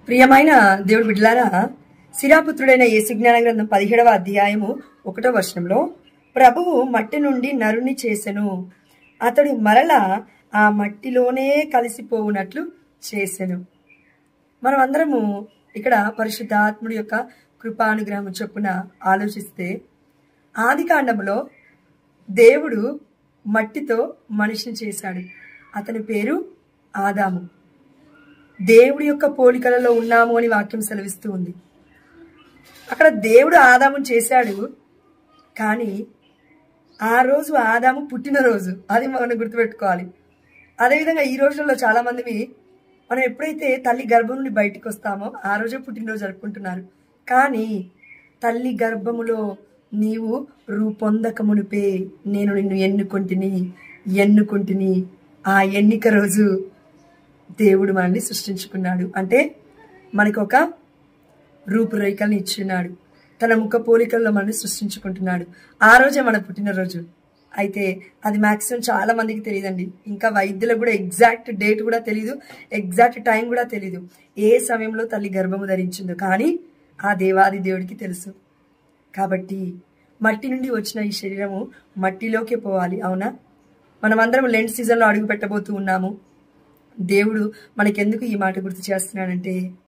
ప్రియమైన దేవుడి బిడ్డలారా, శిరాపుత్రుడైన యేసు జ్ఞాన గ్రంథం 17వ అధ్యాయము 1వ వచనంలో ప్రభువు మట్టి నుండి నరుని చేసెను, అతడు మరలా ఆ మట్టిలోనే కలిసిపోవునట్లు చేసెను. మనం అందరము ఇక్కడ పరిశుద్ధాత్ముడి యొక్క కృపానుగ్రహం చొప్పున ఆలోచిస్తే, ఆది కాండంలో దేవుడు మట్టితో మనిషిని చేశాడు. అతని పేరు ఆదాము. దేవుడి యొక్క పోలికలలో ఉన్నాము అని వాక్యం సెలవిస్తూ ఉంది. అక్కడ దేవుడు ఆదామును చేశాడు, కానీ ఆ రోజు ఆదాము పుట్టినరోజు, అది మనం గుర్తుపెట్టుకోవాలి. అదేవిధంగా ఈ రోజుల్లో చాలా మంది మనం ఎప్పుడైతే తల్లి గర్భం నుండి బయటకు వస్తామో ఆ రోజే పుట్టినరోజు జరుపుకుంటున్నారు. కానీ తల్లి గర్భములో నీవు రూపొందక మునిపే నేను నిన్ను ఎన్నుకుంటిని ఆ ఎన్నిక రోజు దేవుడు మనల్ని సృష్టించుకున్నాడు. అంటే మనకు ఒక రూపురేఖల్ని ఇచ్చున్నాడు, తన ముఖ పోలికల్లో మనల్ని సృష్టించుకుంటున్నాడు. ఆ రోజే మన పుట్టినరోజు. అయితే అది మ్యాక్సిమం చాలా మందికి తెలియదండి. ఇంకా వైద్యులకు కూడా ఎగ్జాక్ట్ డేట్ కూడా తెలీదు, ఎగ్జాక్ట్ టైం కూడా తెలీదు, ఏ సమయంలో తల్లి గర్భము ధరించిందో. కానీ ఆ దేవాది దేవుడికి తెలుసు. కాబట్టి మట్టి నుండి వచ్చిన ఈ శరీరము మట్టిలోకే పోవాలి, అవునా? మనమందరం లెంట్ సీజన్లో అడుగు పెట్టబోతూ ఉన్నాము. దేవుడు మనకెందుకు ఈ మాట గుర్తు చేస్తున్నాడంటే,